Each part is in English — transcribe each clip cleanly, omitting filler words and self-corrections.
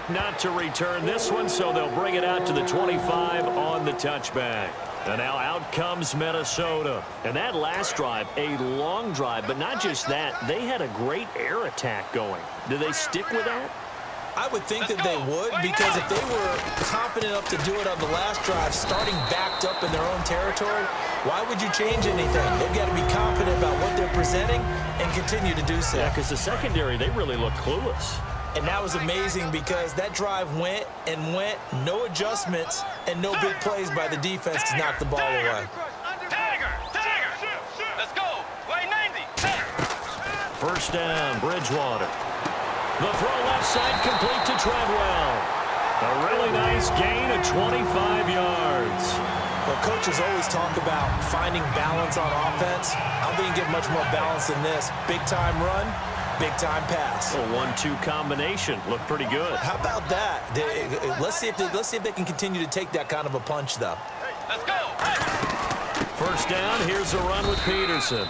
elect not to return this one, so they'll bring it out to the 25 on the touchback. And now out comes Minnesota. And that last drive, a long drive, but not just that. They had a great air attack going. Do they stick with that? I would think that they would, because if they were confident enough to do it on the last drive, starting backed up in their own territory, why would you change anything? They've got to be confident about what they're presenting and continue to do so. Yeah, because the secondary, they really look clueless. And that was amazing because that drive went and went, no adjustments, and no big plays by the defense to knock the ball away. Let's go. Way 90. First down, Bridgewater. The throw left side complete to Treadwell. A really nice gain of 25 yards. Well, coaches always talk about finding balance on offense. I don't think you get much more balance than this. Big-time run, big-time pass. A 1-2 combination. Looked pretty good. How about that? Let's see if they can continue to take that kind of a punch, though. Let's go. First down, here's a run with Peterson.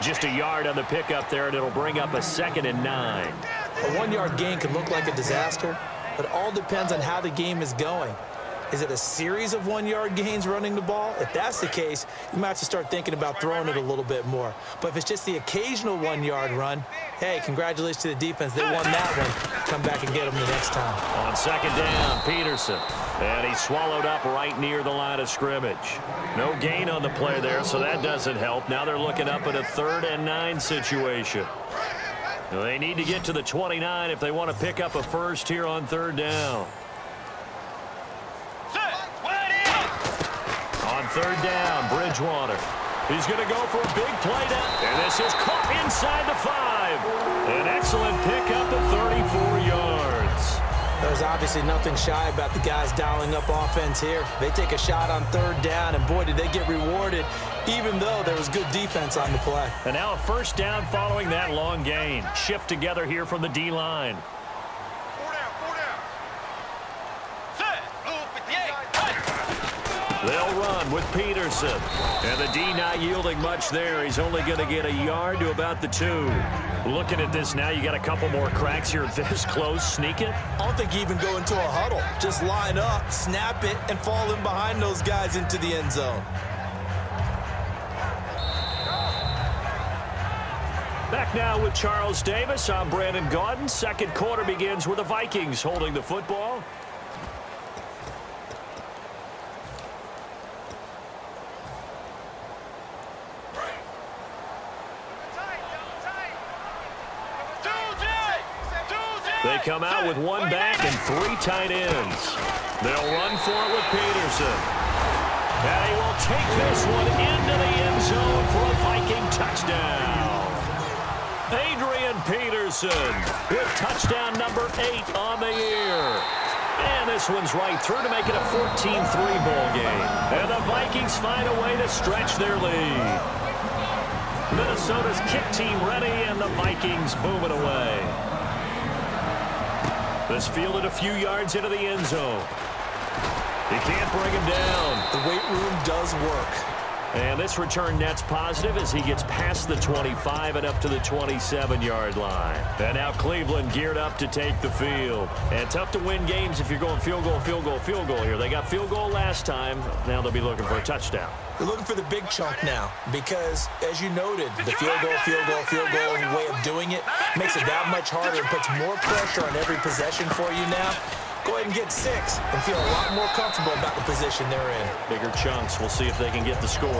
Just a yard on the pickup there, and it'll bring up a 2nd and 9. A 1-yard gain can look like a disaster, but it all depends on how the game is going. Is it a series of 1-yard gains running the ball? If that's the case, you might have to start thinking about throwing it a little bit more. But if it's just the occasional 1-yard run, hey, congratulations to the defense. They won that one. Come back and get them the next time. On 2nd down, Peterson. And he's swallowed up right near the line of scrimmage. No gain on the play there, so that doesn't help. Now they're looking up at a 3rd and 9 situation. They need to get to the 29 if they want to pick up a first here on 3rd down. On 3rd down, Bridgewater. He's going to go for a big play down. And this is caught inside the 5. An excellent pickup of 34 yards. There's obviously nothing shy about the guys dialing up offense here. They take a shot on 3rd down, and boy, did they get rewarded, even though there was good defense on the play. And now a first down following that long gain. Shift together here from the D-line. They'll run with Peterson. And the D not yielding much there. He's only going to get a yard to about the 2. Looking at this now, you got a couple more cracks here this close. Sneak it. I don't think you even go into a huddle. Just line up, snap it, and fall in behind those guys into the end zone. Back now with Charles Davis. I'm Brandon Gaudin. Second quarter begins with the Vikings holding the football. They come out with 1 back and 3 tight ends. They'll run for it with Peterson. And he will take this one into the end zone for a Viking touchdown. Adrian Peterson with touchdown number 8 on the year. And this one's right through to make it a 14-3 ball game. And the Vikings find a way to stretch their lead. Minnesota's kick team ready, and the Vikings move it away. This fielded a few yards into the end zone. He can't bring him down. The weight room does work. And this return net's positive as he gets past the 25 and up to the 27-yard line. And now Cleveland geared up to take the field. And tough to win games if you're going field goal, field goal, field goal here. They got field goal last time. Now they'll be looking for a touchdown. They're looking for the big chunk now because, as you noted, the field goal way of doing it makes it that much harder and puts more pressure on every possession for you now. Go ahead and get 6 and feel a lot more comfortable about the position they're in. Bigger chunks. We'll see if they can get the score.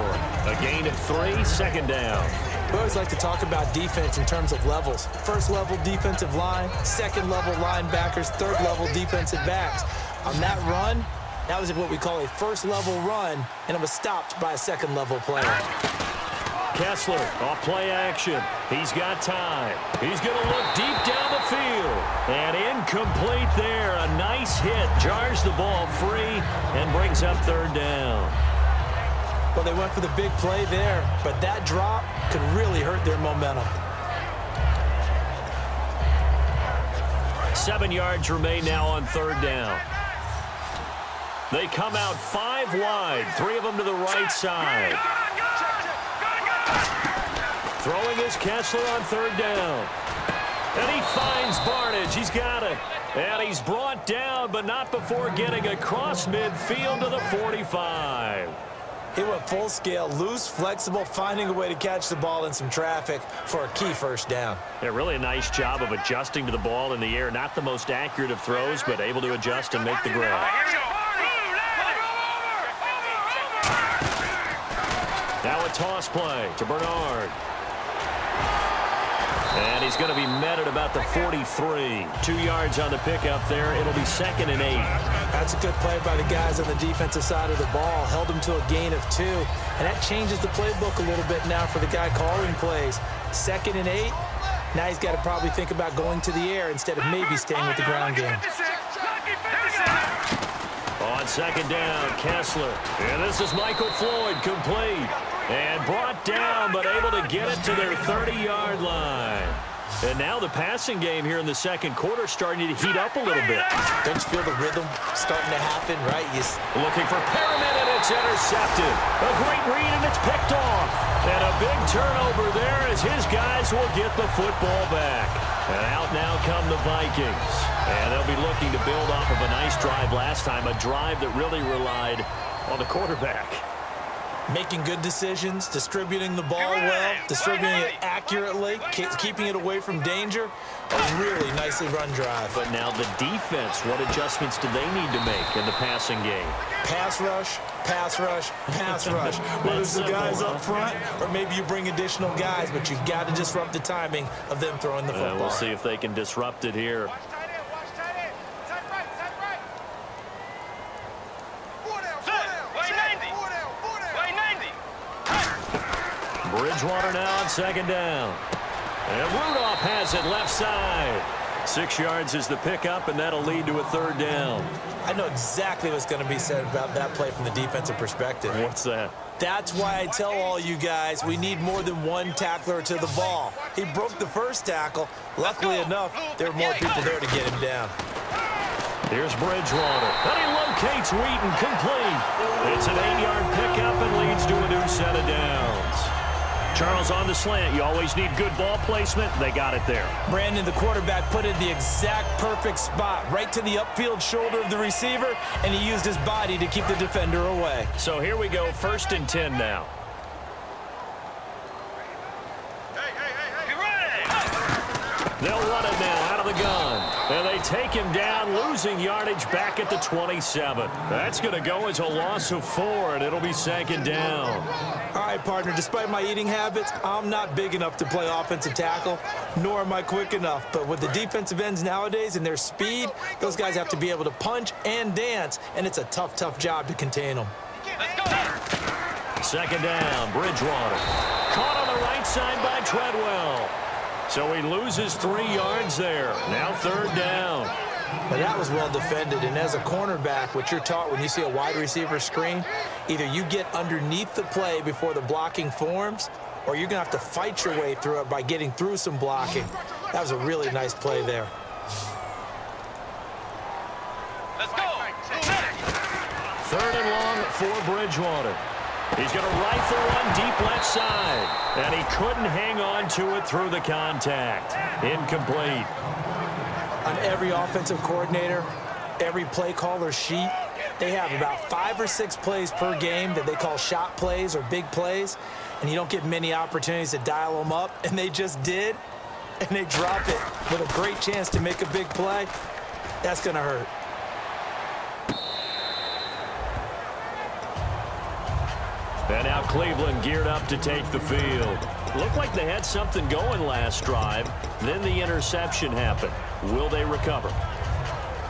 A gain of 3, 2nd down. We always like to talk about defense in terms of levels. First level defensive line, second level linebackers, third level defensive backs. On that run, that was what we call a first level run, and it was stopped by a second level player. Kessler off play action. He's got time. He's going to look deep down the field. And incomplete there. A nice hit. Jars the ball free and brings up 3rd down. Well, they went for the big play there, but that drop could really hurt their momentum. 7 yards remain now on 3rd down. They come out 5 wide. 3 of them to the right side. Throwing is Kessler on 3rd down. And he finds Barnage. He's got it. And he's brought down, but not before getting across midfield to the 45. He went full scale, loose, flexible, finding a way to catch the ball in some traffic for a key first down. Yeah, really a nice job of adjusting to the ball in the air. Not the most accurate of throws, but able to adjust and make the grab. Now a toss play to Bernard. And he's going to be met at about the 43. 2 yards on the pickup there. It'll be 2nd and 8. That's a good play by the guys on the defensive side of the ball. Held him to a gain of 2. And that changes the playbook a little bit now for the guy calling plays. 2nd and 8. Now he's got to probably think about going to the air instead of maybe staying with the ground game. On 2nd down, Kessler. And this is Michael Floyd, complete. And brought down, but able to get it to their 30-yard line. And now the passing game here in the second quarter starting to heat up a little bit. Don't you feel the rhythm starting to happen, right? Looking for Perriman, and it's intercepted. A great read, and it's picked off. And a big turnover there as his guys will get the football back. And out now come the Vikings. And they'll be looking to build off of a nice drive last time, a drive that really relied on the quarterback. Making good decisions, distributing the ball well, distributing it accurately, keeping it away from danger. A really nicely run drive. But now the defense, what adjustments do they need to make in the passing game? Pass rush, pass rush, pass rush. Whether it's the guys up front or maybe you bring additional guys, but you've got to disrupt the timing of them throwing the football. We'll see if they can disrupt it here. Bridgewater now on 2nd down. And Rudolph has it left side. 6 yards is the pickup, and that'll lead to a 3rd down. I know exactly what's going to be said about that play from the defensive perspective. What's that? That's why I tell all you guys we need more than one tackler to the ball. He broke the first tackle. Luckily enough, there were more people there to get him down. Here's Bridgewater. And he locates Wheaton, complete. It's an 8-yard pickup and leads to a new set of downs. Charles, on the slant, you always need good ball placement. They got it there. Brandon, the quarterback, put it in the exact perfect spot, right to the upfield shoulder of the receiver, and he used his body to keep the defender away. So here we go, 1st and 10 now. They'll run it now out of the gun. And they take him down, losing yardage back at the 27. That's going to go as a loss of 4, and it'll be 2nd down. All right, partner, despite my eating habits, I'm not big enough to play offensive tackle, nor am I quick enough. But with the defensive ends nowadays and their speed, those guys have to be able to punch and dance, and it's a tough, tough job to contain them. 2nd down, Bridgewater. Caught on the right side by Treadwell. So he loses 3 yards there. Now 3rd down. Now that was well defended, and as a cornerback, what you're taught when you see a wide receiver screen, either you get underneath the play before the blocking forms, or you're going to have to fight your way through it by getting through some blocking. That was a really nice play there. Let's go. 3rd and long for Bridgewater. He's going to rifle one deep left side. And he couldn't hang on to it through the contact. Incomplete. On every offensive coordinator, every play caller sheet, they have about 5 or 6 plays per game that they call shot plays or big plays. And you don't get many opportunities to dial them up. And they just did. And they drop it with a great chance to make a big play. That's going to hurt. And now Cleveland geared up to take the field. Looked like they had something going last drive. Then the interception happened. Will they recover?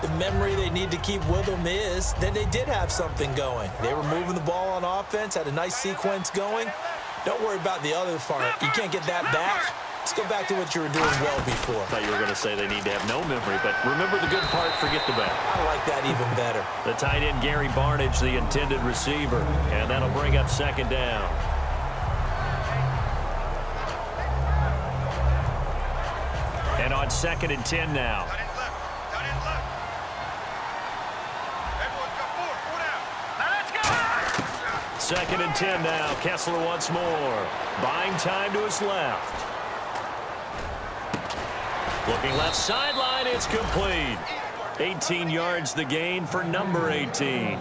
The memory they need to keep with them is that they did have something going. They were moving the ball on offense, had a nice sequence going. Don't worry about the other part. You can't get that back. Let's go back to what you were doing well before. I thought you were going to say they need to have no memory, but remember the good part, forget the bad. I like that even better. The tight end, Gary Barnage, the intended receiver, and that'll bring up 2nd down. And on 2nd and 10 now. 2nd and 10 now. Kessler once more. Buying time to his left. Looking left sideline, it's complete. 18 yards the gain for number 18.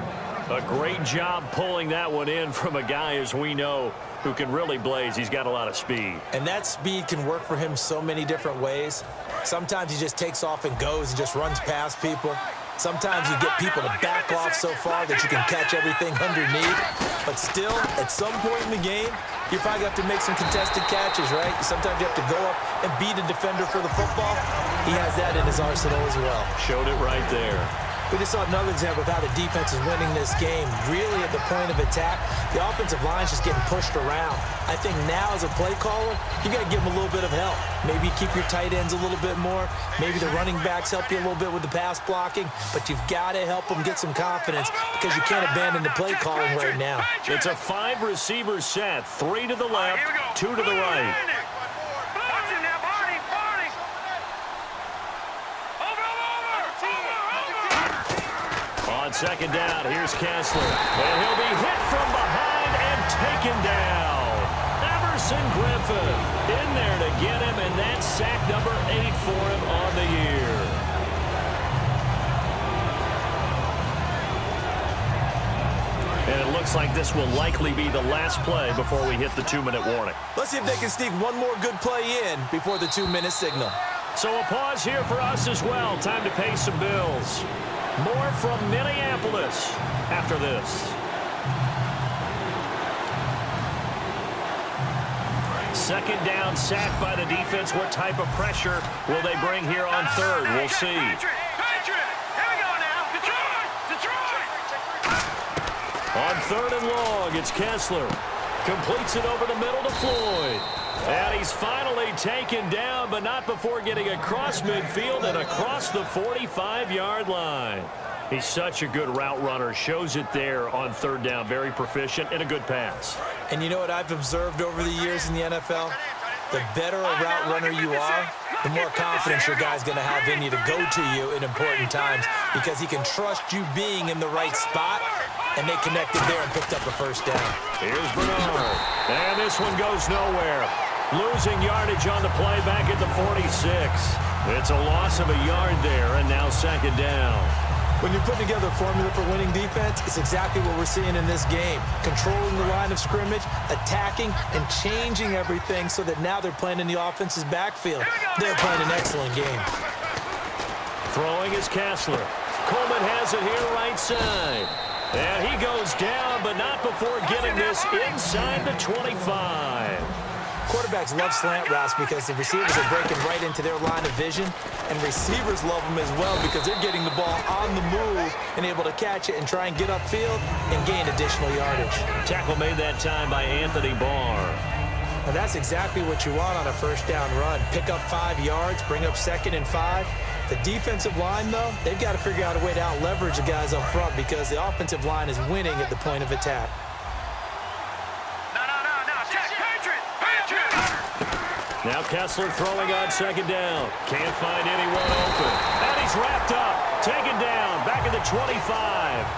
A great job pulling that one in from a guy, as we know, who can really blaze. He's got a lot of speed. And that speed can work for him so many different ways. Sometimes he just takes off and goes and just runs past people. Sometimes you get people to back off so far that you can catch everything underneath. But still, at some point in the game, you probably have to make some contested catches, right? Sometimes you have to go up and beat a defender for the football. He has that in his arsenal as well. Showed it right there. We just saw another example of how the defense is winning this game. Really at the point of attack, the offensive line's just getting pushed around. I think now as a play caller, you got to give them a little bit of help. Maybe keep your tight ends a little bit more. Maybe the running backs help you a little bit with the pass blocking. But you've got to help them get some confidence because you can't abandon the play calling right now. It's a 5-receiver set. 3 to the left, 2 to the right. On second down, here's Kessler. And he'll be hit from behind and taken down. Everson Griffin in there to get him, and that's sack number 8 for him on the year. And it looks like this will likely be the last play before we hit the 2-minute warning. Let's see if they can sneak one more good play in before the 2-minute signal. So a pause here for us as well. Time to pay some bills. More from Minneapolis after this. Second down, sack by the defense. What type of pressure will they bring here on third? We'll see. On third and long, it's Kessler. Completes it over the middle to Floyd. And he's finally taken down, but not before getting across midfield and across the 45-yard line. He's such a good route runner. Shows it there on third down. Very proficient and a good pass. And you know what I've observed over the years in the NFL? The better a route runner you are, the more confidence your guy's going to have in you to go to you in important times because he can trust you being in the right spot, and they connected there and picked up a first down. Here's Bernard. And this one goes nowhere. Losing yardage on the play back at the 46. It's a loss of a yard there, and now second down. When you're putting together a formula for winning defense, it's exactly what we're seeing in this game. Controlling the line of scrimmage, attacking, and changing everything so that now they're playing in the offense's backfield. They're playing an excellent game. Throwing is Kessler. Coleman has it here right side. And he goes down, but not before getting this inside the 25. Quarterbacks love slant routes because the receivers are breaking right into their line of vision, and receivers love them as well because they're getting the ball on the move and able to catch it and try and get upfield and gain additional yardage. Tackle made that time by Anthony Barr. Now that's exactly what you want on a first down run. Pick up 5 yards, bring up 2nd and 5. The defensive line, though, they've got to figure out a way to out-leverage the guys up front because the offensive line is winning at the point of attack. Now Kessler throwing on second down. Can't find anyone open. And he's wrapped up. Taken down. Back at the 25.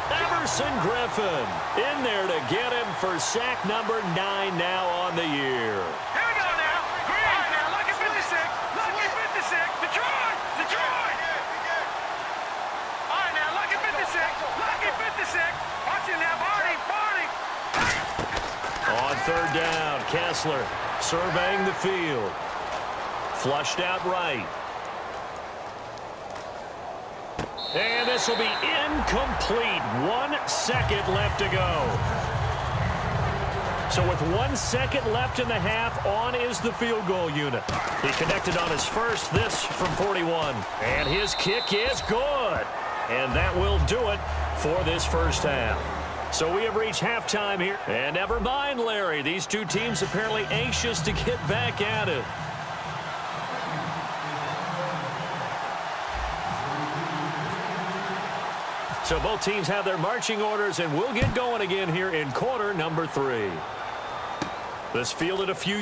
Everson Griffin in there to get him for sack number 9 now on the year. Here we go now. Green. All right, now, lucky 56. Lucky 56. Detroit. Detroit. All right, now, lucky 56. Lucky 56. Watch it now, Barney. Barney. On third down, Kessler surveying the field. Flushed out right. And this will be incomplete. 1 second left to go. So with 1 second left in the half, on is the field goal unit. He connected on his first, this from 41. And his kick is good. And that will do it for this first half. So we have reached halftime here. And never mind, Larry. These two teams apparently anxious to get back at it. So both teams have their marching orders, and we'll get going again here in quarter number 3. This fielded a few